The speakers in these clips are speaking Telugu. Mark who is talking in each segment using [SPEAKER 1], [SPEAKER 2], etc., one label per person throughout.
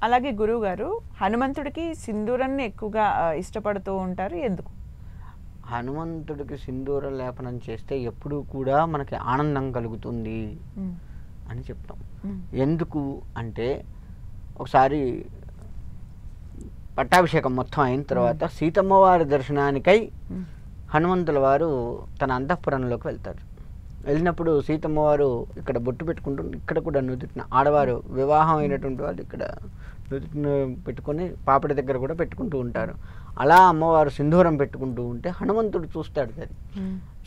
[SPEAKER 1] అలాగే గురువుగారు హనుమంతుడికి సింధూరాన్ని ఎక్కువగా ఇష్టపడుతూ ఉంటారు ఎందుకు?
[SPEAKER 2] హనుమంతుడికి సింధూర లేపనం చేస్తే ఎప్పుడూ కూడా మనకి ఆనందం కలుగుతుంది అని చెప్తాం. ఎందుకు అంటే ఒకసారి పట్టాభిషేకం మొత్తం అయిన తర్వాత సీతమ్మ వారి దర్శనానికై హనుమంతుల వారు తన అంతఃపురంలోకి వెళ్తారు. వెళ్ళినప్పుడు సీతమ్మ వారు ఇక్కడ బొట్టు పెట్టుకుంటూ, ఇక్కడ కూడా నుదుటిన ఆడవారు వివాహం అయినటువంటి వాళ్ళు ఇక్కడ నుదుటిన పెట్టుకొని పాపడి దగ్గర కూడా పెట్టుకుంటూ ఉంటారు. అలా అమ్మవారు సింధూరం పెట్టుకుంటూ ఉంటే హనుమంతుడు చూస్తాడు. అది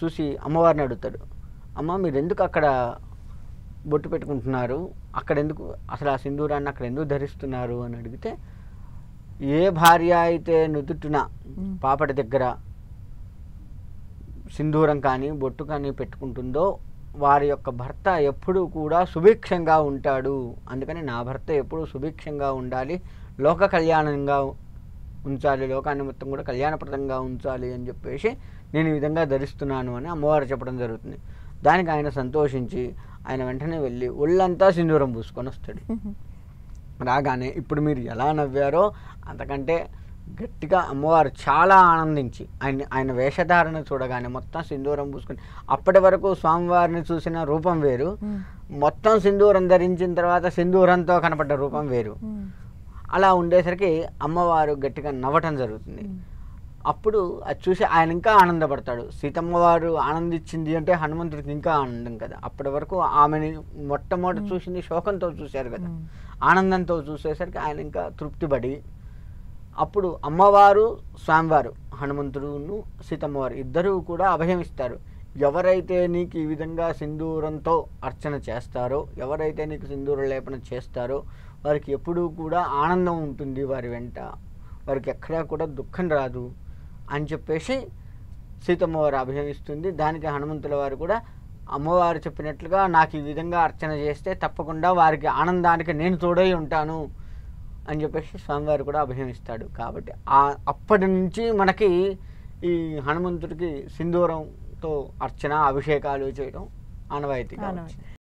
[SPEAKER 2] చూసి అమ్మవారిని అడుగుతాడు, అమ్మ మీరు ఎందుకు అక్కడ బొట్టు పెట్టుకుంటున్నారు, అక్కడ ఎందుకు అసలు ఆ సింధూరాన్ని అక్కడ ఎందుకు ధరిస్తున్నారు అని అడిగితే, ఏ భార్య అయితే నుదుటిన పాపడి దగ్గర సింధూరం కానీ బొట్టు కానీ పెట్టుకుంటుందో వారి యొక్క భర్త ఎప్పుడూ కూడా సుభిక్షంగా ఉంటాడు. అందుకని నా భర్త ఎప్పుడూ సుభిక్షంగా ఉండాలి, లోక కళ్యాణంగా ఉంచాలి, లోకాన్ని మొత్తం కూడా కళ్యాణప్రదంగా ఉంచాలి అని చెప్పేసి నేను ఈ విధంగా ధరిస్తున్నాను అని అమ్మవారు చెప్పడం జరుగుతుంది. దానికి ఆయన సంతోషించి ఆయన వెంటనే వెళ్ళి ఒళ్ళంతా సింధూరం పూసుకొని వస్తాడు. రాగానే ఇప్పుడు మీరు ఎలా నవ్వారో అంతకంటే గట్టిగా అమ్మవారు చాలా ఆనందించి ఆయన వేషధారణ చూడగానే మొత్తం సింధూరం పూసుకొని, అప్పటి వరకు స్వామివారిని చూసిన రూపం వేరు, మొత్తం సింధూరం ధరించిన తర్వాత సింధూరంతో కనపడ్డ రూపం వేరు. అలా ఉండేసరికి అమ్మవారు గట్టిగా నవ్వటం జరుగుతుంది. అప్పుడు అది చూసి ఆయన ఇంకా ఆనందపడతాడు. సీతమ్మ వారు ఆనందించింది అంటే హనుమంతుడికి ఇంకా ఆనందం కదా. అప్పటి వరకు ఆమెని మొట్టమొదటి చూసింది శోకంతో చూశారు కదా, ఆనందంతో చూసేసరికి ఆయన ఇంకా తృప్తిపడి అప్పుడు అమ్మవారు స్వామివారు హనుమంతుడును సీతమ్మవారు ఇద్దరూ కూడా అభయమిస్తారు. ఎవరైతే నీకు ఈ విధంగా సింధూరంతో అర్చన చేస్తారో, ఎవరైతే నీకు సింధూర లేపన చేస్తారో వారికి ఎప్పుడూ కూడా ఆనందం ఉంటుంది, వారి వెంట వారికి ఎక్కడా కూడా దుఃఖం రాదు అని చెప్పేసి సీతమ్మవారు అభయమిస్తుంది. దానికి హనుమంతుల వారు కూడా అమ్మవారు చెప్పినట్లుగా నాకు ఈ విధంగా అర్చన చేస్తే తప్పకుండా వారికి ఆనందానికి నేను తోడై ఉంటాను అని చెప్పేసి స్వామివారు కూడా అభయమిస్తాడు. కాబట్టి అప్పటి నుంచి మనకి ఈ హనుమంతుడికి సింధూరంతో అర్చన అభిషేకాలు చేయడం ఆనవాయితీగా వచ్చింది.